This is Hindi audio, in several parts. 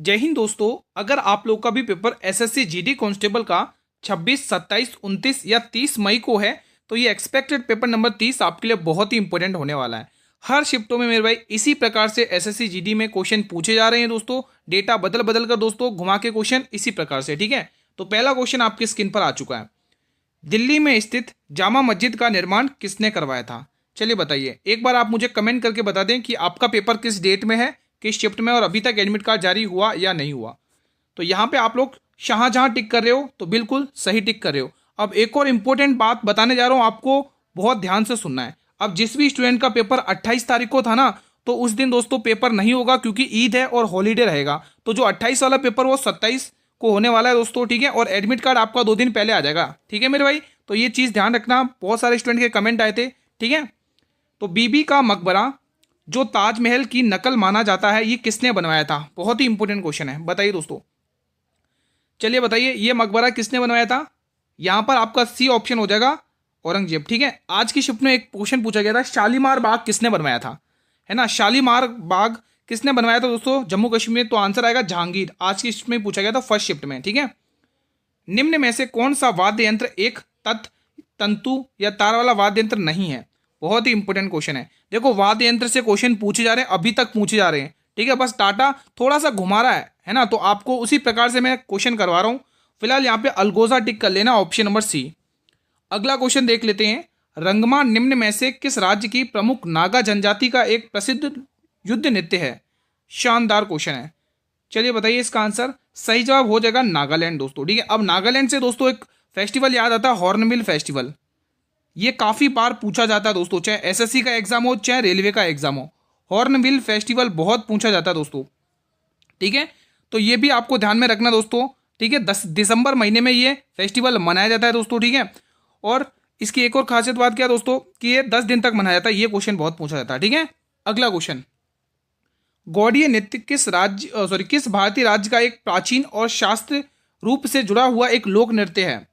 जय हिंद दोस्तों। अगर आप लोग का भी पेपर एसएससी जीडी कांस्टेबल का 26, 27, 29 या 30 मई को है तो ये एक्सपेक्टेड पेपर नंबर 30 आपके लिए बहुत ही इंपॉर्टेंट होने वाला है। हर शिफ्टों में मेरे भाई इसी प्रकार से एसएससी जीडी में क्वेश्चन पूछे जा रहे हैं दोस्तों। डेटा बदल बदल कर दोस्तों घुमा के क्वेश्चन इसी प्रकार से, ठीक है। तो पहला क्वेश्चन आपकी स्क्रीन पर आ चुका है। दिल्ली में स्थित जामा मस्जिद का निर्माण किसने करवाया था? चलिए बताइए, एक बार आप मुझे कमेंट करके बता दें कि आपका पेपर किस डेट में है, किस शिफ्ट में, और अभी तक एडमिट कार्ड जारी हुआ या नहीं हुआ। तो यहाँ पे आप लोग शाहजहां टिक कर रहे हो तो बिल्कुल सही टिक कर रहे हो। अब एक और इम्पोर्टेंट बात बताने जा रहा हूँ, आपको बहुत ध्यान से सुनना है। अब जिस भी स्टूडेंट का पेपर 28 तारीख को था ना, तो उस दिन दोस्तों पेपर नहीं होगा क्योंकि ईद है और हॉलीडे रहेगा। तो जो 28 वाला पेपर वो 27 को होने वाला है दोस्तों, ठीक है। और एडमिट कार्ड आपका 2 दिन पहले आ जाएगा, ठीक है मेरे भाई। तो ये चीज़ ध्यान रखना, बहुत सारे स्टूडेंट के कमेंट आए थे, ठीक है। तो बीबी का मकबरा जो ताजमहल की नकल माना जाता है, ये किसने बनवाया था? बहुत ही इंपॉर्टेंट क्वेश्चन है, बताइए दोस्तों। चलिए बताइए, ये मकबरा किसने बनवाया था? यहां पर आपका सी ऑप्शन हो जाएगा, औरंगजेब, ठीक है। आज की शिफ्ट में एक क्वेश्चन पूछा गया था, शालीमार बाग किसने बनवाया था, है ना। शालीमार बाग किसने बनवाया था दोस्तों जम्मू कश्मीर में? तो आंसर आएगा जहांगीर। आज की शिफ्ट में पूछा गया था, फर्स्ट शिफ्ट में, ठीक है। निम्न में से कौन सा वाद्य यंत्र एक तंतु या तार वाला वाद्य यंत्र नहीं है? बहुत ही इंपॉर्टेंट क्वेश्चन है। देखो, वाद्य यंत्र से क्वेश्चन पूछे जा रहे हैं, अभी तक पूछे जा रहे हैं, ठीक है। बस टाटा थोड़ा सा घुमा रहा है ना, तो आपको उसी प्रकार से मैं क्वेश्चन करवा रहा हूं। फिलहाल यहाँ पे अलगोजा टिक कर लेना, ऑप्शन नंबर सी। अगला क्वेश्चन देख लेते हैं। रंगमा निम्न में से किस राज्य की प्रमुख नागा जनजाति का एक प्रसिद्ध युद्ध नृत्य है? शानदार क्वेश्चन है। चलिए बताइए, इसका आंसर सही जवाब हो जाएगा नागालैंड दोस्तों, ठीक है। अब नागालैंड से दोस्तों एक फेस्टिवल याद आता है, हॉर्नबिल फेस्टिवल। ये काफी बार पूछा जाता है दोस्तों, चाहे एसएससी का एग्जाम हो चाहे रेलवे का एग्जाम हो। हॉर्नबिल फेस्टिवल बहुत पूछा जाता है दोस्तों, ठीक है। तो ये भी आपको ध्यान में रखना दोस्तों, ठीक है। 10 दिसंबर महीने में ये फेस्टिवल मनाया जाता है दोस्तों, ठीक है। और इसकी एक और खासियत बात क्या है दोस्तों, कि ये 10 दिन तक मनाया जाता है। ये क्वेश्चन बहुत पूछा जाता है, ठीक है। अगला क्वेश्चन, गौड़ीय नृत्य किस भारतीय राज्य का एक प्राचीन और शास्त्र रूप से जुड़ा हुआ एक लोक नृत्य है?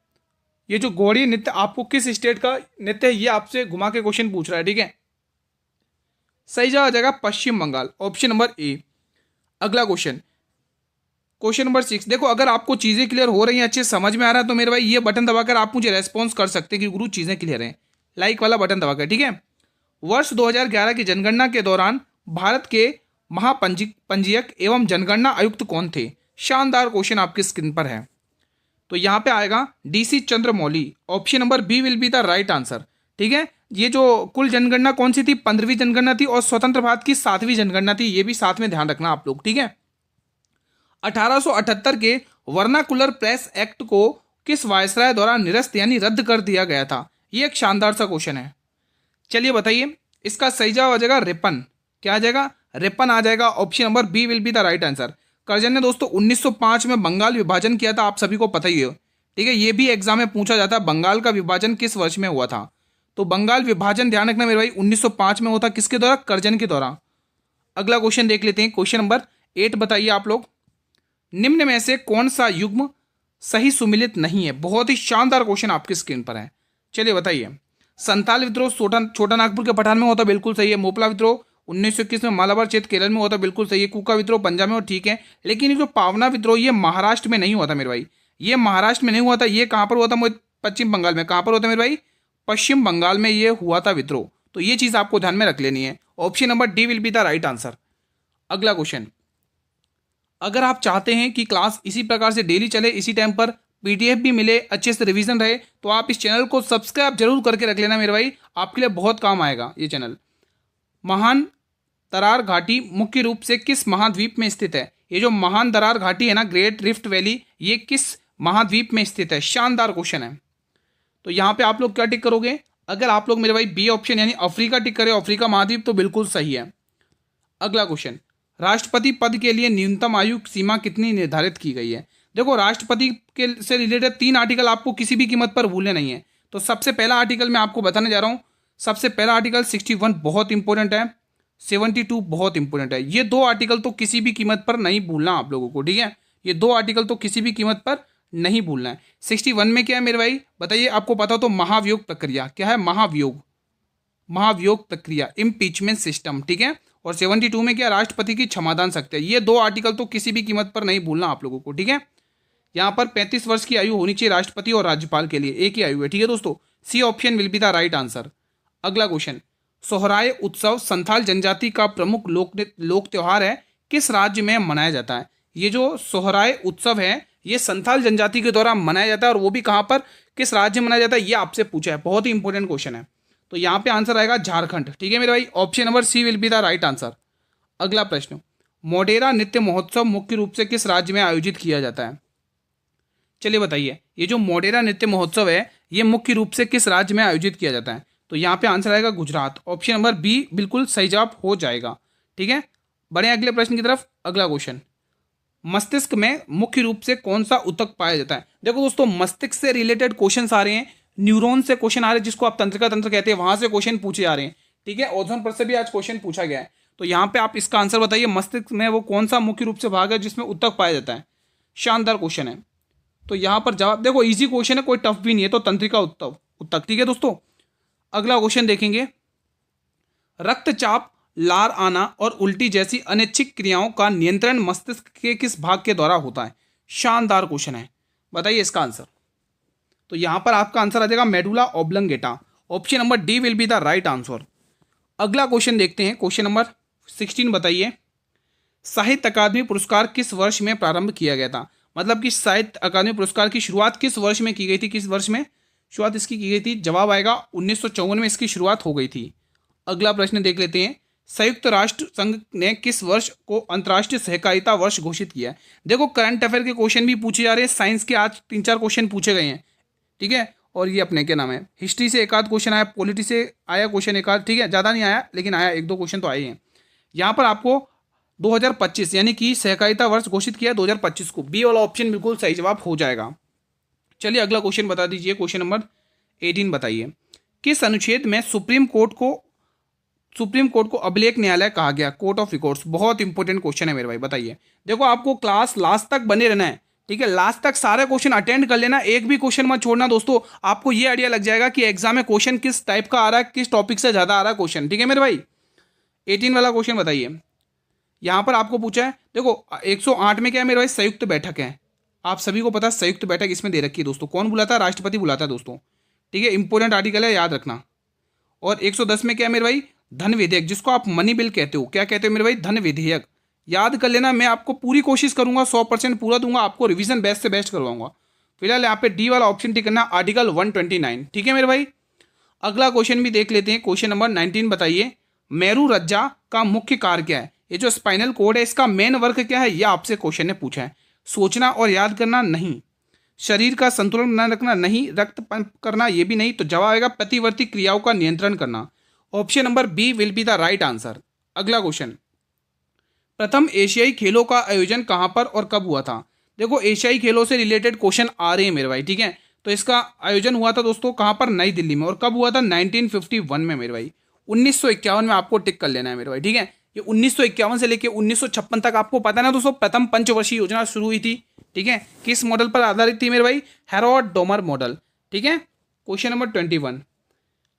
ये जो गौड़ीय नृत्य आपको किस स्टेट का नृत्य है, ये आपसे घुमा के क्वेश्चन पूछ रहा है, ठीक है। सही जवाब आ जाएगा पश्चिम बंगाल, ऑप्शन नंबर ए। अगला क्वेश्चन, क्वेश्चन नंबर 6। देखो, अगर आपको चीजें क्लियर हो रही हैं, अच्छे समझ में आ रहा है, तो मेरे भाई ये बटन दबाकर आप मुझे रेस्पॉन्स कर सकते हैं कि गुरु चीजें क्लियर हैं। लाइक वाला बटन दबाकर, ठीक है। वर्ष 2011 की जनगणना के दौरान भारत के महापंजीयक एवं जनगणना आयुक्त कौन थे? शानदार क्वेश्चन आपकी स्क्रीन पर है। तो यहां पे आएगा DC Chandramouli, option number B will be the right answer, ठीक है। ये जो कुल जनगणना कौन सी थी? 15वीं जनगणना थी, और स्वतंत्र भारत की 7वीं जनगणना थी। ये भी साथ में ध्यान रखना आप लोग, ठीक है। 1878 के वर्नाकुलर प्रेस एक्ट को किस वायसराय द्वारा निरस्त यानी रद्द कर दिया गया था? ये एक शानदार सा क्वेश्चन है। चलिए बताइए, इसका सही जवाब आ जाएगा रिपन। क्या आ जाएगा? रिपन आ जाएगा, option number B will be the right answer. Curzon ने दोस्तों 1905 में बंगाल विभाजन किया था, आप सभी को पता ही है, ठीक है। ये भी एग्जाम में पूछा जाता है, बंगाल का विभाजन किस वर्ष में हुआ था? तो बंगाल विभाजन ध्यान रखना मेरे भाई, 1905 में होता, किसके द्वारा? कर्जन के द्वारा। अगला क्वेश्चन देख लेते हैं, क्वेश्चन नंबर 8 बताइए आप लोग। निम्न में से कौन सा युग्म सही सुमिलित नहीं है? बहुत ही शानदार क्वेश्चन आपकी स्क्रीन पर है। चलिए बताइए। संथाल विद्रोह छोटा नागपुर के पठान में होता, बिल्कुल सही है। मोपला विद्रोह 1921 में मालाबार क्षेत्र केरल में होता, बिल्कुल सही है। कूका विद्रोह पंजाब में हो, ठीक है। लेकिन ये जो पावना विद्रोह, ये महाराष्ट्र में नहीं हुआ था मेरे भाई। ये महाराष्ट्र में नहीं हुआ था, ये कहां पर हुआ था? पश्चिम बंगाल में। कहां पर होता मेरे भाई? पश्चिम बंगाल में ये हुआ था विद्रोह। तो ये चीज आपको ध्यान में रख लेनी है, option number D will be the right answer. अगला क्वेश्चन, अगर आप चाहते हैं कि क्लास इसी प्रकार से डेली चले, इसी टाइम पर पीडीएफ भी मिले, अच्छे से रिवीजन रहे, तो आप इस चैनल को सब्सक्राइब जरूर करके रख लेना मेरे भाई, आपके लिए बहुत काम आएगा ये चैनल। महान दरार घाटी मुख्य रूप से किस महाद्वीप में स्थित है? ये जो महान दरार घाटी है ना, ग्रेट रिफ्ट वैली, ये किस महाद्वीप में स्थित है? शानदार क्वेश्चन है। तो यहाँ पे आप लोग क्या टिक करोगे? अगर आप लोग मेरे भाई बी ऑप्शन यानी अफ्रीका टिक करें, अफ्रीका महाद्वीप, तो बिल्कुल सही है। अगला क्वेश्चन, राष्ट्रपति पद के लिए न्यूनतम आयु सीमा कितनी निर्धारित की गई है? देखो, राष्ट्रपति के से रिलेटेड 3 आर्टिकल आपको किसी भी कीमत पर भूलने नहीं है। तो सबसे पहला आर्टिकल मैं आपको बताने जा रहा हूं। सबसे पहला आर्टिकल 61 बहुत इंपॉर्टेंट है, 72 बहुत इंपॉर्टेंट है। ये 2 आर्टिकल तो किसी भी कीमत पर नहीं भूलना आप लोगों को, ठीक है। ये 2 आर्टिकल तो किसी भी कीमत पर नहीं भूलना है। 61 में क्या है मेरे भाई, बताइए, आपको पता हो तो महाभियोग प्रक्रिया। क्या है? महाभियोग प्रक्रिया, इम्पीचमेंट सिस्टम, ठीक है। और 72 में क्या, राष्ट्रपति की क्षमादान शक्ति है। ये 2 आर्टिकल तो किसी भी कीमत पर नहीं भूलना आप लोगों को, ठीक है। यहाँ पर 35 वर्ष की आयु होनी चाहिए राष्ट्रपति और राज्यपाल के लिए, एक ही आयु है, ठीक है दोस्तों। C option will be the right answer. अगला क्वेश्चन, सोहराय उत्सव संथाल जनजाति का प्रमुख लोक त्योहार है, किस राज्य में मनाया जाता है। ये जो सोहराय उत्सव है ये संथाल जनजाति के द्वारा मनाया जाता है, और वो भी कहाँ पर, किस राज्य में मनाया जाता है, ये आपसे पूछा है, बहुत ही इंपॉर्टेंट क्वेश्चन है। तो यहाँ पे आंसर आएगा झारखंड, ठीक है मेरे भाई, option number C will be the right answer. अगला प्रश्न, मोढेरा नृत्य महोत्सव मुख्य रूप से किस राज्य में आयोजित किया जाता है। चलिए बताइए, ये जो मोढेरा नृत्य महोत्सव है ये मुख्य रूप से किस राज्य में आयोजित किया जाता है। तो यहाँ पे आंसर आएगा गुजरात, ऑप्शन नंबर बी बिल्कुल सही जवाब हो जाएगा, ठीक है। बढ़े अगले प्रश्न की तरफ। अगला क्वेश्चन, मस्तिष्क में मुख्य रूप से कौन सा ऊतक पाया जाता है। देखो दोस्तों, मस्तिष्क से रिलेटेड क्वेश्चन आ रहे हैं, न्यूरॉन से क्वेश्चन आ रहे हैं, जिसको आप तंत्रिका तंत्र कहते हैं, वहां से क्वेश्चन पूछे जा रहे हैं, ठीक है। ओजोन परत से भी आज क्वेश्चन पूछा गया है। तो यहाँ पे आप इसका आंसर बताइए, मस्तिष्क में वो कौन सा मुख्य रूप से भाग है जिसमें ऊतक पाया जाता है। शानदार क्वेश्चन है। तो यहाँ पर जवाब देखो, इजी क्वेश्चन है, कोई टफ भी नहीं है, तो तंत्रिका ऊतक, ठीक है दोस्तों। अगला क्वेश्चन देखेंगे, रक्तचाप, लार आना और उल्टी जैसी अनैच्छिक क्रियाओं का नियंत्रण मस्तिष्क के किस भाग के द्वारा होता है। शानदार क्वेश्चन है, बताइए इसका आंसर। तो यहां पर आपका आंसर आ जाएगा medulla oblongata, option number D will be the right answer. अगला क्वेश्चन देखते हैं, क्वेश्चन नंबर 16 बताइए, साहित्य अकादमी पुरस्कार किस वर्ष में प्रारंभ किया गया था। मतलब कि साहित्य अकादमी पुरस्कार की शुरुआत किस वर्ष में की गई थी, किस वर्ष में शुरुआत इसकी की गई थी। जवाब आएगा 1954 में इसकी शुरुआत हो गई थी। अगला प्रश्न देख लेते हैं, संयुक्त राष्ट्र संघ ने किस वर्ष को अंतर्राष्ट्रीय सहकारिता वर्ष घोषित किया है। देखो, करंट अफेयर के क्वेश्चन भी पूछे जा रहे हैं, साइंस के आज 3-4 क्वेश्चन पूछे गए हैं, ठीक है। और ये अपने क्या नाम है, हिस्ट्री से एक आध क्वेश्चन आया, पॉलिटी से आया क्वेश्चन एक आध, ठीक है, ज़्यादा नहीं आया लेकिन आया, 1-2 क्वेश्चन तो आए हैं। यहाँ पर आपको 2025 यानी कि सहकारिता वर्ष घोषित किया 2025 को, बी वाला ऑप्शन बिल्कुल सही जवाब हो जाएगा। चलिए अगला क्वेश्चन बता दीजिए, क्वेश्चन नंबर 18 बताइए, किस अनुच्छेद में सुप्रीम कोर्ट को अभिलेख न्यायालय कहा गया, कोर्ट ऑफ रिकॉर्ड्स। बहुत इंपॉर्टेंट क्वेश्चन है मेरे भाई, बताइए। देखो, आपको क्लास लास्ट तक बने रहना है, ठीक है, लास्ट तक सारे क्वेश्चन अटेंड कर लेना, एक भी क्वेश्चन मत छोड़ना दोस्तों। आपको ये आइडिया लग जाएगा कि एग्जाम में क्वेश्चन किस टाइप का आ रहा है, किस टॉपिक से ज्यादा आ रहा है क्वेश्चन, ठीक है मेरे भाई। 18 वाला क्वेश्चन बताइए, यहां पर आपको पूछा है, देखो 108 में क्या है मेरे भाई, संयुक्त बैठक है। आप सभी को पता है संयुक्त बैठक इसमें दे रखी है दोस्तों, कौन बुलाता है, राष्ट्रपति बुलाता है दोस्तों, ठीक है, इंपॉर्टेंट आर्टिकल है, याद रखना। और 110 में क्या है मेरे भाई, धन विधेयक, जिसको आप मनी बिल कहते हो, क्या कहते हो मेरे भाई, धन विधेयक। याद कर लेना, मैं आपको पूरी कोशिश करूंगा, 100% पूरा दूंगा, आपको रिवीजन बेस्ट से बेस्ट करवाऊंगा। फिलहाल यहाँ पे डी वाला ऑप्शन टिक करना, आर्टिकल 129, ठीक है मेरे भाई। अगला क्वेश्चन भी देख लेते हैं, क्वेश्चन नंबर 19 बताइए, मेरू रज्जा का मुख्य कार्य क्या है। ये जो स्पाइनल कोड है इसका मेन वर्क क्या है, यह आपसे क्वेश्चन ने पूछा है। सोचना और याद करना नहीं, शरीर का संतुलन बनाए रखना नहीं, रक्त पंप करना ये भी नहीं। तो जवाब आएगा प्रतिवर्ती क्रियाओं का नियंत्रण करना, option number B will be the right answer. अगला क्वेश्चन, प्रथम एशियाई खेलों का आयोजन कहां पर और कब हुआ था। देखो, एशियाई खेलों से रिलेटेड क्वेश्चन आ रहे हैं मेरे भाई, ठीक है। तो इसका आयोजन हुआ था दोस्तों कहां पर, नई दिल्ली में। और कब हुआ था, 1951 में मेरे भाई। 1951 में आपको टिक कर लेना है मेरे भाई, ठीक है। ये 1951 से लेकर 1956 तक आपको पता है ना दोस्तों, प्रथम पंचवर्षीय योजना शुरू हुई थी, ठीक है। किस मॉडल पर आधारित थी मेरे भाई, हैरोल्ड डोमर मॉडल, ठीक है। क्वेश्चन नंबर 21,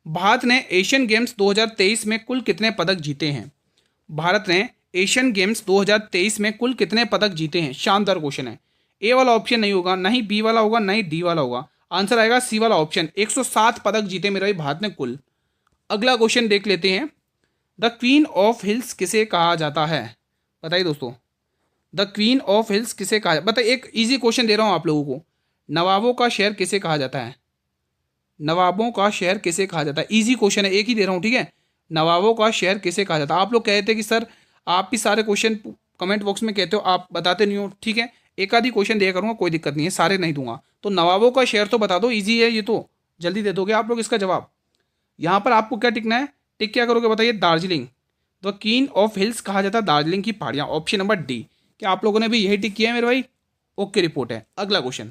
भारत ने एशियन गेम्स 2023 में कुल कितने पदक जीते हैं। भारत ने एशियन गेम्स 2023 में कुल कितने पदक जीते हैं। शानदार क्वेश्चन है। ए वाला ऑप्शन नहीं होगा, ना ही बी वाला होगा, ना ही डी वाला होगा, आंसर आएगा सी वाला ऑप्शन। 107 पदक जीते मेरे भाई भारत ने कुल। अगला क्वेश्चन देख लेते हैं, द क्वीन ऑफ हिल्स किसे कहा जाता है। बताइए दोस्तों, द क्वीन ऑफ हिल्स किसे कहा, बताइए। एक इजी क्वेश्चन दे रहा हूं आप लोगों को, नवाबों का शहर किसे कहा जाता है। नवाबों का शहर किसे कहा जाता है, इजी क्वेश्चन है, एक ही दे रहा हूं, ठीक है। नवाबों का शहर किसे कहा जाता है। आप लोग कहते हैं कि सर आप भी सारे क्वेश्चन कमेंट बॉक्स में कहते हो, आप बताते नहीं हो, ठीक है। एक आधी क्वेश्चन दिया करूंगा, कोई दिक्कत नहीं है, सारे नहीं दूंगा। तो नवाबों का शहर तो बता दो, इजी है ये तो, जल्दी दे दोगे आप लोग इसका जवाब। यहां पर आपको क्या टिकना है, टिक क्या करोगे बताइए, Darjeeling. The queen of hills कहा जाता है दार्जिलिंग की पहाड़ियां, ऑप्शन नंबर डी। क्या आप लोगों ने भी यही टिक किया है मेरे भाई, ओके रिपोर्ट है। अगला क्वेश्चन,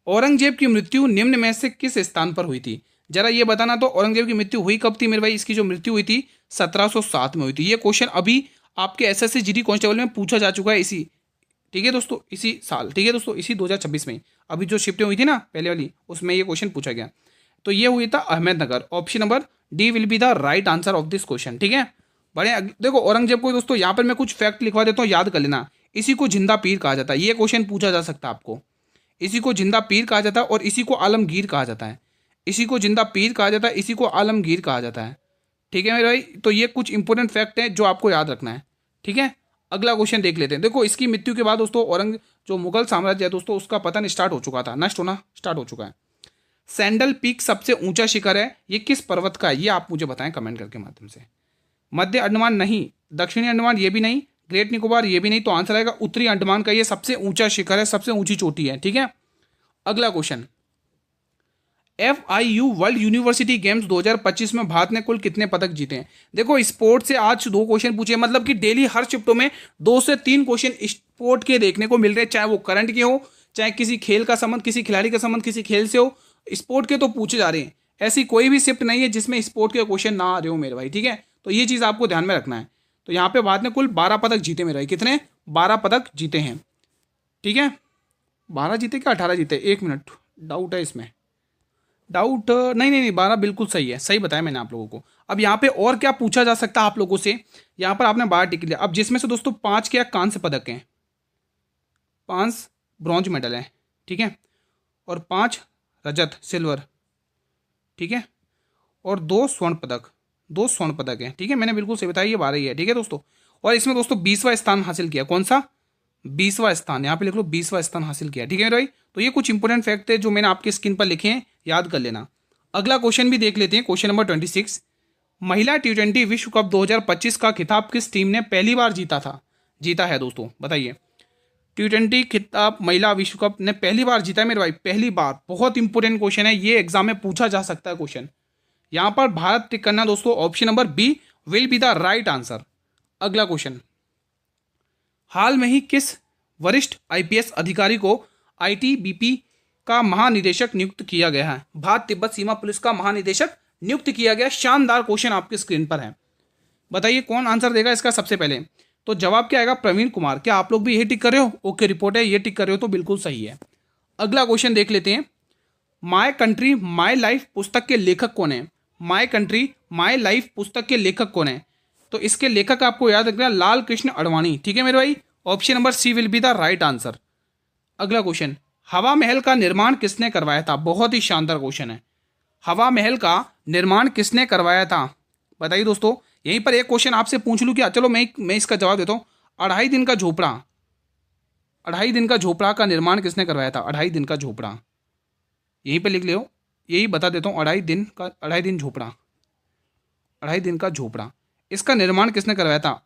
औरंगजेब की मृत्यु निम्न में से किस स्थान पर हुई थी। जरा ये बताना, तो औरंगजेब की मृत्यु हुई कब थी मेरे भाई। इसकी जो मृत्यु हुई थी 1707 में हुई थी। ये क्वेश्चन अभी आपके एसएससी जीडी कांस्टेबल में पूछा जा चुका है इसी, ठीक है दोस्तों, इसी साल, ठीक है दोस्तों, इसी 2026 में। अभी जो शिफ्टें हुई थी ना पहले वाली, उसमें ये क्वेश्चन पूछा गया। तो ये हुई था Ahmednagar, option number D will be the right answer of this question, ठीक है। देखो औरंगजेब को दोस्तों यहाँ पर मैं कुछ फैक्ट लिखवा देता हूँ, याद कर लेना। इसी को जिंदा पीर कहा जाता है, ये क्वेश्चन पूछा जा सकता है आपको। इसी को जिंदा पीर कहा जाता है और इसी को आलमगीर कहा जाता है। इसी को जिंदा पीर कहा जाता है, इसी को आलमगीर कहा जाता है। ठीक है मेरे भाई, तो ये कुछ इंपॉर्टेंट फैक्ट है जो आपको याद रखना है। ठीक है, अगला क्वेश्चन देख लेते हैं। देखो इसकी मृत्यु के बाद दोस्तों जो मुगल साम्राज्य है दोस्तों, उसका पतन स्टार्ट हो चुका था, नष्ट होना स्टार्ट हो चुका है। सैंडल पीक सबसे ऊंचा शिखर है, ये किस पर्वत का है, ये आप मुझे बताएं कमेंट करके माध्यम से। मध्य अंडमान नहीं, दक्षिणी अंडमान ये भी नहीं, ग्रेट निकोबार ये भी नहीं, तो आंसर आएगा उत्तरी अंडमान का। ये सबसे ऊंचा शिखर है, सबसे ऊंची चोटी है। ठीक है, अगला question, FIU world university games 2025 में भारत ने कुल कितने पदक जीते हैं। देखो स्पोर्ट से आज 2 क्वेश्चन पूछे, मतलब कि डेली हर शिफ्टों में 2 से 3 क्वेश्चन स्पोर्ट के देखने को मिल रहे हैं, चाहे वो करंट के हो, चाहे किसी खेल का संबंध, किसी खिलाड़ी का संबंध किसी खेल से हो, स्पोर्ट के तो पूछे जा रहे हैं। ऐसी कोई भी शिफ्ट नहीं है जिसमें स्पोर्ट के क्वेश्चन ना आ रहे हो मेरे भाई। ठीक है, तो ये चीज़ आपको ध्यान में रखना है। तो यहाँ पे भारत ने कुल 12 पदक जीते मेरे भाई, कितने, 12 पदक जीते हैं। ठीक है, 12 जीते क्या 18 जीते, 1 मिनट डाउट है इसमें, डाउट नहीं 12 बिल्कुल सही है, सही बताया मैंने आप लोगों को। अब यहाँ पे और क्या पूछा जा सकता है आप लोगों से, यहाँ पर आपने 12 टिक लिया, अब जिसमें से दोस्तों 5 क्या कांस्य पदक हैं, 5 ब्रॉन्ज मेडल हैं। ठीक है, और 5 रजत सिल्वर। ठीक है, और 2 स्वर्ण पदक हैं। ठीक है, मैंने बिल्कुल सही बताया, ये 12 ही है। ठीक है दोस्तों, और इसमें दोस्तों 20वां स्थान हासिल किया, कौन सा, 20वां स्थान, यहाँ पे लिख लो 20वां स्थान हासिल किया। ठीक है भाई, तो ये कुछ इंपॉर्टेंट फैक्ट है जो मैंने आपकी स्क्रीन पर लिखे हैं, याद कर लेना। अगला क्वेश्चन भी देख लेते हैं, क्वेश्चन नंबर 26, महिला T20 विश्व कप 2025 का खिताब किस टीम ने पहली बार जीता है दोस्तों, बताइए। T20 खिताब महिला विश्व कप ने पहली बार जीता है मेरे भाई, पहली बार। बहुत इंपॉर्टेंट क्वेश्चन है, ये एग्जाम में पूछा जा सकता है क्वेश्चन। यहाँ पर भारत टिक करना दोस्तों, option number B will be the right answer. अगला क्वेश्चन, हाल में ही किस वरिष्ठ IPS अधिकारी को ITBP का महानिदेशक नियुक्त किया गया है। भारत तिब्बत सीमा पुलिस का महानिदेशक नियुक्त किया गया। शानदार क्वेश्चन आपकी स्क्रीन पर है, बताइए कौन आंसर देगा इसका सबसे पहले। तो जवाब क्या आएगा, प्रवीण कुमार। क्या आप लोग भी यही टिक कर रहे हो, ओके रिपोर्ट है, ये टिक कर रहे हो तो बिल्कुल सही है। अगला क्वेश्चन देख लेते हैं, माई कंट्री माई लाइफ पुस्तक के लेखक कौन है। माई कंट्री माई लाइफ पुस्तक के लेखक कौन है, तो इसके लेखक आपको याद रखना लाल कृष्ण आडवाणी। ठीक है मेरे भाई, option number C will be the right answer. अगला क्वेश्चन, हवा महल का निर्माण किसने करवाया था। बहुत ही शानदार क्वेश्चन है, हवा महल का निर्माण किसने करवाया था, बताइए दोस्तों। यहीं पर एक क्वेश्चन आपसे पूछ लूँ क्या, चलो मैं इसका जवाब देता हूँ। 2.5 दिन का झोपड़ा, 2.5 दिन का झोपड़ा का निर्माण किसने करवाया था। 2.5 दिन का झोपड़ा, यहीं पर लिख लो, यही बता देता हूँ। 2.5 दिन झोपड़ा, 2.5 दिन का झोपड़ा, इसका निर्माण किसने करवाया था,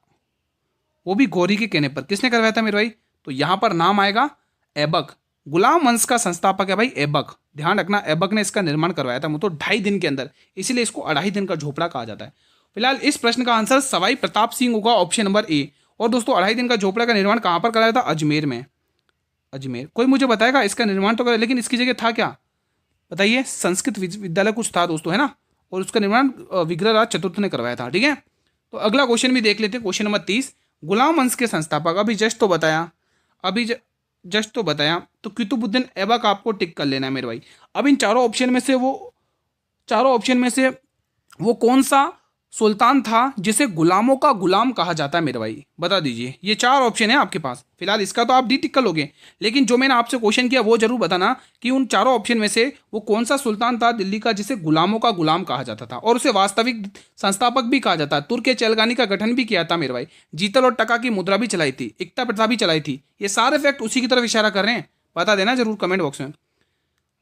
वो भी गौरी के कहने पर। किसने करवाया था मेरे भाई, तो यहां पर नाम आएगा ऐबक। गुलाम वंश का संस्थापक है भाई ऐबक, ध्यान रखना, ऐबक ने इसका निर्माण करवाया था, तो 2.5 दिन के अंदर, इसीलिए इसको 2.5 दिन का झोपड़ा कहा जाता है। फिलहाल इस प्रश्न का आंसर सवाई प्रताप सिंह होगा, ऑप्शन नंबर ए। और दोस्तों 2.5 दिन का झोपड़ा का निर्माण कहां पर कराया था, अजमेर में। अजमेर, कोई मुझे बताएगा इसका निर्माण तो करा, लेकिन इसकी जगह था क्या, बताइए। संस्कृत विद्यालय कुछ था दोस्तों, है ना, और उसका निर्माण विग्रहराज चतुर्थ ने करवाया था। ठीक है, तो अगला क्वेश्चन भी देख लेते हैं, क्वेश्चन नंबर 30, गुलाम वंश के संस्थापक, अभी जस्ट तो बताया, तो कुतुबुद्दीन ऐबक आपको टिक कर लेना है मेरे भाई। अब इन चारों ऑप्शन में से वो कौन सा सुल्तान था जिसे गुलामों का गुलाम कहा जाता है मेरे भाई, बता दीजिए। ये 4 ऑप्शन है आपके पास, फिलहाल इसका तो आप डी टिक कर लोगे, लेकिन जो मैंने आपसे क्वेश्चन किया वो जरूर बताना कि उन चारों ऑप्शन में से वो कौन सा सुल्तान था दिल्ली का जिसे गुलामों का गुलाम कहा जाता था, और उसे वास्तविक संस्थापक भी कहा जाता है। तुर्क चेलगानी का गठन भी किया था मेरे भाई, जीतल और टका की मुद्रा भी चलाई थी, एकता प्रथा भी चलाई थी। ये सारे फैक्ट उसी की तरफ इशारा कर रहे हैं, बता देना जरूर कमेंट बॉक्स में।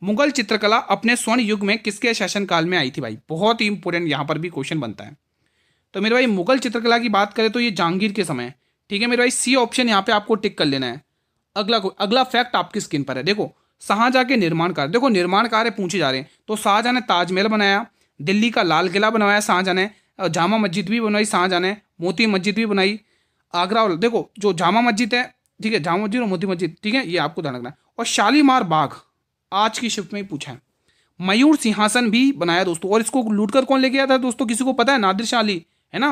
मुगल चित्रकला अपने स्वर्ण युग में किसके शासनकाल में आई थी भाई, बहुत ही इंपॉर्टेंट यहाँ पर भी क्वेश्चन बनता है। तो मेरे भाई मुगल चित्रकला की बात करें तो ये जहांगीर के समय। ठीक है मेरे भाई, सी ऑप्शन यहाँ पे आपको टिक कर लेना है। अगला फैक्ट आपकी स्क्रीन पर है, देखो शाहजहां के निर्माण कार्य, देखो निर्माण कार्य पूछे जा रहे हैं, तो शाहजहां ने ताजमहल बनाया, दिल्ली का लाल किला बनवाया शाहजहां ने, जामा मस्जिद भी बनवाई शाहजहां ने, मोती मस्जिद भी बनाई, आगरा, देखो जो जामा मस्जिद है, ठीक है, जामा मस्जिद और मोती मस्जिद, ठीक है, ये आपको ध्यान रखना है। और शालीमार बाग आज की शिफ्ट में ही पूछा है। मयूर सिंहासन भी बनाया दोस्तों, और इसको लूटकर कौन लेके गया था दोस्तों, किसी को पता है, नादिर शाह अली, है ना,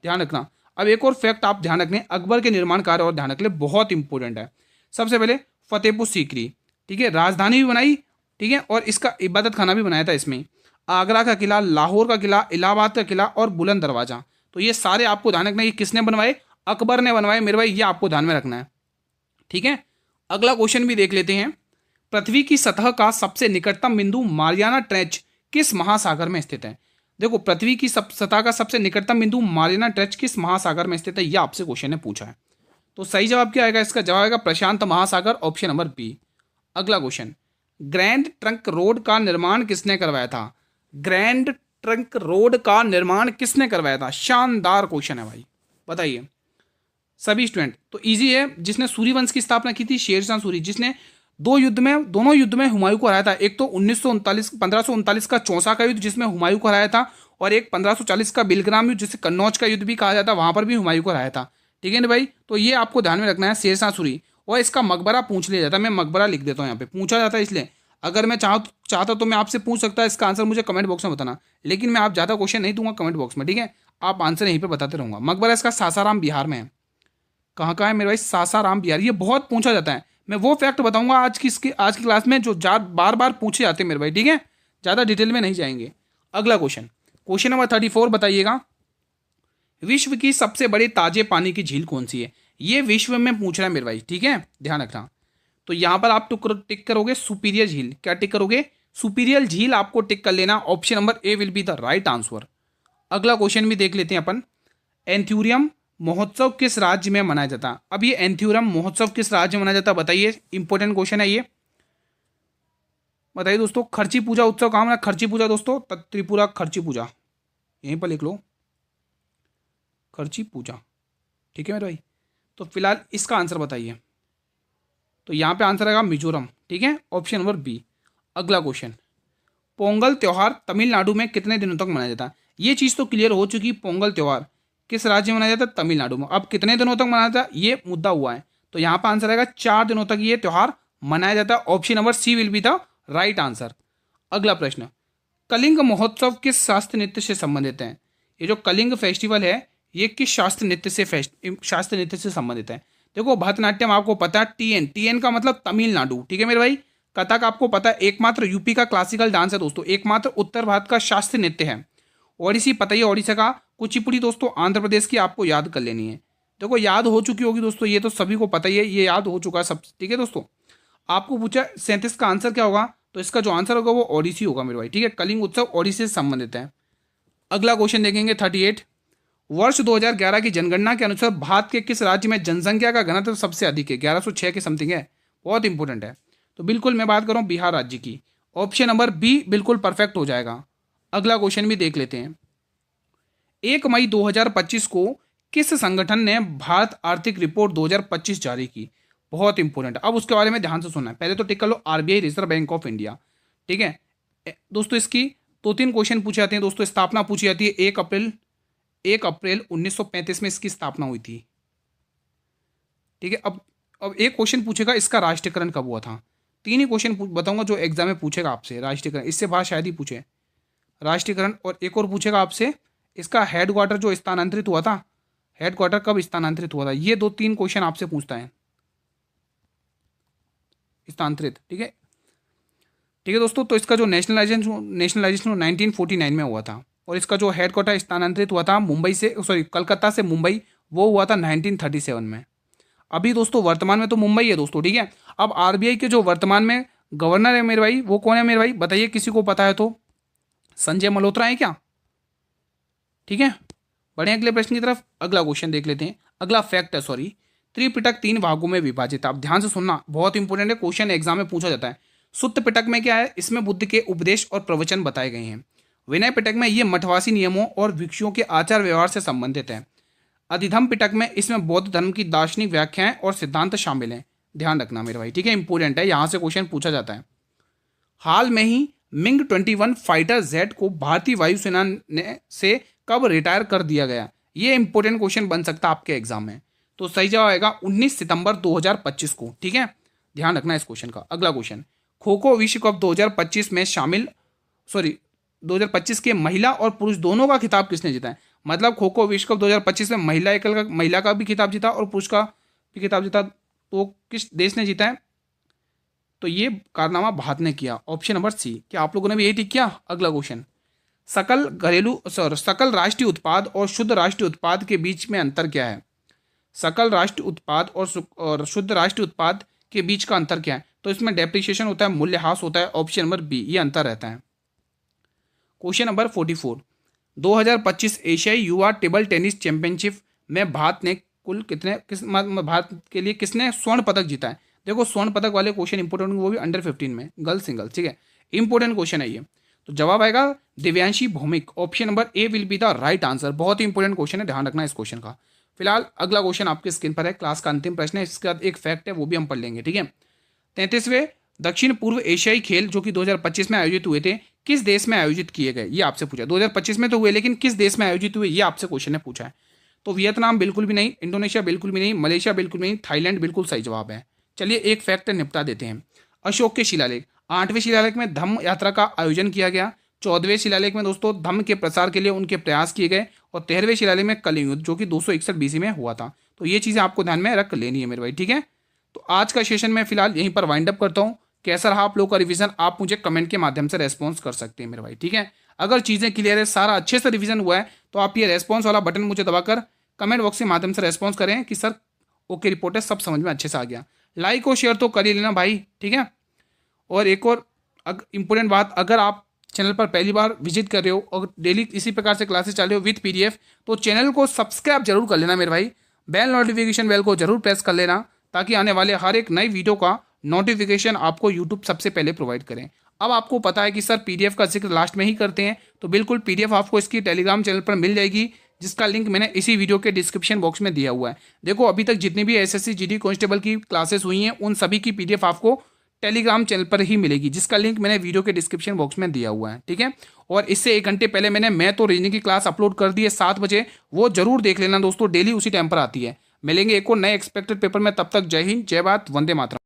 ध्यान रखना। अब एक और फैक्ट आप ध्यान रखने, अकबर के निर्माण कार्य और ध्यान रख ले, बहुत इंपॉर्टेंट है। सबसे पहले फतेहपुर सीकरी, ठीक है, राजधानी भी बनाई, ठीक है, और इसका इबादत खाना भी बनाया था इसमें। आगरा का किला, लाहौर का किला, इलाहाबाद का किला और बुलंद दरवाजा। तो ये सारे आपको ध्यान रखना है, ये किसने बनवाए, अकबर ने बनवाए मेरे भाई, ये आपको ध्यान में रखना है। ठीक है, अगला क्वेश्चन भी देख लेते हैं। पृथ्वी की सतह का सबसे निकटतम बिंदु मारियाना ट्रेंच किस महासागर में स्थित है। देखो, पृथ्वी की सतह का सबसे निकटतम बिंदु मारियाना ट्रेंच किस महासागर में स्थित है, यह आपसे क्वेश्चन ने पूछा है। तो सही जवाब क्या आएगा, इसका जवाब आएगा प्रशांत महासागर, ऑप्शन नंबर बी। अगला क्वेश्चन, ग्रैंड ट्रंक रोड का निर्माण किसने करवाया था। ग्रैंड ट्रंक रोड का निर्माण किसने करवाया था, शानदार क्वेश्चन है भाई, बताइए सभी स्टूडेंट। तो इजी है, जिसने सूर्यवंश की स्थापना की थी, शेरशाह सूरी, जिसने दोनों युद्ध में हुमायूं को हराया था। एक तो 1539 का चौसा का युद्ध जिसमें हुमायूं को हराया था, और एक 1540 का बिलग्राम युद्ध जिसे कन्नौज का युद्ध भी कहा जाता है, वहां पर भी हुमायूं को हराया था। ठीक है ना भाई, तो ये आपको ध्यान में रखना है, शेरशाह सूरी। और इसका मकबरा पूछ लिया जाता है, मैं मकबरा लिख देता हूँ यहाँ पे, पूछा जाता है इसलिए। अगर मैं चाहता तो मैं आपसे पूछ सकता है, इसका आंसर मुझे कमेंट बॉक्स में बताना, लेकिन मैं आप ज़्यादा क्वेश्चन नहीं दूंगा कमेंट बॉक्स में। ठीक है, आप आंसर यहीं पे बताते रहूँगा। मकबरा इसका सासाराम बिहार में है। कहाँ का है मेरे भाई, सासाराम बिहार। ये बहुत पूछा जाता है, मैं वो फैक्ट बताऊंगा आज की क्लास में जो बार बार पूछे जाते हैं मेरे भाई। ठीक है, ज़्यादा डिटेल में नहीं जाएंगे। अगला क्वेश्चन नंबर 34 बताइएगा। विश्व की सबसे बड़ी ताजे पानी की झील कौन सी है, ये विश्व में पूछ रहा है मेरे भाई। ठीक है, ध्यान रखना। तो यहां पर आप टिक करोगे सुपीरियर झील, क्या टिक करोगे, सुपीरियर झील आपको टिक कर लेना, option number A will be the right answer. अगला क्वेश्चन भी देख लेते हैं अपन। एंथ्यूरियम महोत्सव किस राज्य में मनाया जाता है। अब ये एंथ्यूरियम महोत्सव किस राज्य में मनाया जाता है, बताइए, इंपॉर्टेंट क्वेश्चन है ये, बताइए दोस्तों। खर्ची पूजा उत्सव कहाँ मना, खर्ची पूजा दोस्तों त्रिपुरा, खर्ची पूजा यहीं पर लिख लो, खर्ची पूजा। ठीक है मेरे भाई, तो फिलहाल इसका आंसर बताइए। तो यहाँ पे आंसर आएगा मिजोरम। ठीक है, ऑप्शन नंबर बी। अगला क्वेश्चन, पोंगल त्यौहार तमिलनाडु में कितने दिनों तक मनाया जाता है। ये चीज़ तो क्लियर हो चुकी, पोंगल त्यौहार किस राज्य में मनाया जाता है, तमिलनाडु में। अब कितने दिनों तक मनाया जाता है, ये मुद्दा हुआ है। तो यहाँ पर आंसर आएगा 4 दिनों तक ये त्यौहार मनाया जाता है, option number C will be the right answer. अगला प्रश्न, कलिंग महोत्सव किस शास्त्रीय नृत्य से संबंधित है। ये जो कलिंग फेस्टिवल है, ये किस शास्त्रीय नृत्य से संबंधित है। देखो, भरतनाट्यम आपको पता है, टीएन का मतलब तमिलनाडु। ठीक है मेरे भाई, कथक आपको पता है, एकमात्र यूपी का क्लासिकल डांस है दोस्तों, एकमात्र उत्तर भारत का शास्त्रीय नृत्य है। ओडिसी पता ही है, ओडिशा का। कुचिपुड़ी दोस्तों आंध्र प्रदेश की, आपको याद कर लेनी है। देखो, याद हो चुकी होगी दोस्तों, ये तो सभी को पता ही है, ये याद हो चुका है सब। ठीक है दोस्तों, आपको पूछा 37 का आंसर क्या होगा, तो इसका जो आंसर होगा वो ओडिसी होगा मेरे भाई। ठीक है, कलिंग उत्सव ओडिसी से संबंधित है। अगला क्वेश्चन देखेंगे 38। वर्ष 2011 की जनगणना के अनुसार भारत के किस राज्य में जनसंख्या का घनत्व सबसे अधिक है, 1106 के समथिंग है, बहुत इंपॉर्टेंट है। तो बिल्कुल मैं बात कर रहा हूँ बिहार राज्य की, ऑप्शन नंबर बी बिल्कुल परफेक्ट हो जाएगा। अगला क्वेश्चन भी देख लेते हैं। 1 मई 2025 को किस संगठन ने भारत आर्थिक रिपोर्ट 2025 जारी की, बहुत इंपॉर्टेंट। अब उसके बारे में ध्यान से सुनना है, पहले तो टिक कर लो RBI, reserve bank of India. ठीक है दोस्तों, इसकी 2-3 क्वेश्चन पूछे जाते हैं दोस्तों। स्थापना पूछी जाती है 1 अप्रैल 1935 में इसकी स्थापना हुई थी। ठीक है, अब एक क्वेश्चन पूछेगा इसका राष्ट्रीयकरण कब हुआ था। 3 ही क्वेश्चन बताऊंगा जो एग्जाम में पूछेगा आपसे, राष्ट्रीयकरण, इससे बाहर शायद ही पूछे राष्ट्रीयकरण। और एक और पूछेगा आपसे, इसका हेडक्वार्टर जो स्थानांतरित हुआ था, हेडक्वार्टर कब स्थानांतरित हुआ था। ये 2-3 क्वेश्चन आपसे पूछता है, स्थानांतरित। ठीक है दोस्तों, तो इसका जो नेशनलाइजेशन 1949 में हुआ था, और इसका जो हेडक्वार्टर स्थानांतरित हुआ था मुंबई से, सॉरी कलकत्ता से मुंबई, वो हुआ था 1937 में। अभी दोस्तों वर्तमान में तो मुंबई है दोस्तों। ठीक है, अब आरबीआई के जो वर्तमान में गवर्नर है मेरे भाई, वो कौन है मेरे भाई, बताइए, किसी को पता है तो। संजय मल्होत्रा है क्या। ठीक है, बढ़े अगले प्रश्न की तरफ। अगला क्वेश्चन देख लेते हैं, अगला फैक्ट है, सॉरी, त्रिपिटक 3 भागों में विभाजित है। अब ध्यान से सुनना, बहुत इंपॉर्टेंट है, क्वेश्चन एग्जाम में पूछा जाता है। सुत्त पिटक में क्या है, इसमें बुद्ध के उपदेश और प्रवचन बताए गए हैं। विनय पिटक में ये मठवासी नियमों और भिक्षुओं के आचार व्यवहार से संबंधित है। अधिधम पिटक में इसमें बौद्ध धर्म की दार्शनिक व्याख्याएं और सिद्धांत शामिल हैं। ध्यान रखना मेरे भाई। ठीक है, इंपॉर्टेंट है, यहां से क्वेश्चन पूछा जाता है। हाल में ही मिंग 21 फाइटर जेट को भारतीय वायुसेना ने से कब रिटायर कर दिया गया, ये इंपॉर्टेंट क्वेश्चन बन सकता है आपके एग्जाम में। तो सही जवाब आएगा 19 सितंबर 2025 को। ठीक है, ध्यान रखना इस क्वेश्चन का। अगला क्वेश्चन, खो खो विश्व कप 2025 में 2025 के महिला और पुरुष दोनों का खिताब किसने जीता है। मतलब खो खो विश्व कप 2025 में महिला का भी खिताब जीता और पुरुष का भी खिताब जीता, तो किस देश ने जीता है। तो ये कारनामा भारत ने किया, ऑप्शन नंबर सी। क्या आप लोगों ने भी यही टिक किया। अगला क्वेश्चन, सकल राष्ट्रीय उत्पाद और शुद्ध राष्ट्रीय उत्पाद के बीच में अंतर क्या है? सकल राष्ट्रीय उत्पाद और शुद्ध राष्ट्रीय उत्पाद के बीच का अंतर क्या है? तो इसमें डेप्रिसिएशन होता है, मूल्यह्रास होता है, ऑप्शन नंबर बी ये अंतर रहता है। क्वेश्चन नंबर 44, 2025 एशियाई युवा टेबल टेनिस चैंपियनशिप में भारत के लिए किसने स्वर्ण पदक जीता है? देखो स्वर्ण पदक वाले क्वेश्चन इंपोर्टेंट, वो भी अंडर 15 में, गर्ल्स सिंगल, ठीक है, इंपोर्टेंट क्वेश्चन है ये। तो जवाब आएगा Divyanshi Bhowmik, option number A will be the right answer. बहुत ही इंपोर्टेंट क्वेश्चन है, ध्यान रखना इस क्वेश्चन का। फिलहाल अगला क्वेश्चन आपके स्क्रीन पर है, क्लास का अंतिम प्रश्न है, इसके बाद एक फैक्ट है वो भी हम पढ़ लेंगे, ठीक है। 33वें दक्षिण पूर्व एशियाई खेल जो कि 2025 में आयोजित हुए थे, किस देश में आयोजित किए गए? ये आपसे पूछा। 2025 में तो हुए, लेकिन किस देश में आयोजित हुए ये आपसे क्वेश्चन ने पूछा है। तो वियतनाम बिल्कुल भी नहीं, इंडोनेशिया बिल्कुल भी नहीं, मलेशिया बिल्कुल भी नहीं, थाईलैंड बिल्कुल सही जवाब है। चलिए एक फैक्ट निपटा देते हैं। अशोक के शिलालेख, 8वें शिलालेख में धम्म यात्रा का आयोजन किया गया। 14वें शिलालेख में दोस्तों धम्म के प्रसार के लिए उनके प्रयास किए गए। और 13वें शिलालेख में कलिंग युद्ध जो कि 261 BC में हुआ था। तो ये चीज़ें आपको ध्यान में रख लेनी है मेरे भाई, ठीक है। तो आज का सेशन मैं फिलहाल यहीं पर वाइंड अप करता हूँ। कैसा रहा आप लोग का रिवीजन, आप मुझे कमेंट के माध्यम से रेस्पॉन्स कर सकते हैं मेरे भाई, ठीक है। अगर चीज़ें क्लियर है, सारा अच्छे से रिवीजन हुआ है, तो आप ये रेस्पॉन्स वाला बटन मुझे दबाकर कमेंट बॉक्स के माध्यम से रेस्पॉन्स करें कि सर ओके रिपोर्ट है, सब समझ में अच्छे से आ गया। लाइक और शेयर तो कर ही लेना भाई, ठीक है। और एक और इंपॉर्टेंट बात, अगर आप चैनल पर पहली बार विजिट कर रहे हो और डेली इसी प्रकार से क्लासेस चल रहे हो विद PDF, तो चैनल को सब्सक्राइब जरूर कर लेना मेरे भाई। बेल नोटिफिकेशन बेल को जरूर प्रेस कर लेना, ताकि आने वाले हर एक नई वीडियो का नोटिफिकेशन आपको यूट्यूब सबसे पहले प्रोवाइड करें। अब आपको पता है कि सर PDF का जिक्र लास्ट में ही करते हैं, तो बिल्कुल PDF आपको इसकी टेलीग्राम चैनल पर मिल जाएगी, जिसका लिंक मैंने इसी वीडियो के डिस्क्रिप्शन बॉक्स में दिया हुआ है। देखो अभी तक जितनी भी SSC GD कांस्टेबल की क्लासेस हुई हैं, उन सभी की PDF आपको टेलीग्राम चैनल पर ही मिलेगी, जिसका लिंक मैंने वीडियो के डिस्क्रिप्शन बॉक्स में दिया हुआ है, ठीक है। और इससे 1 घंटे पहले मैंने मैथ और रीजनिंग की क्लास अपलोड कर दी है 7 बजे, वो जरूर देख लेना दोस्तों, डेली उसी टाइम पर आती है। मिलेंगे एक और नए एक्सपेक्टेड पेपर में, तब तक जय हिंद, जय भारत, वंदे मातरम।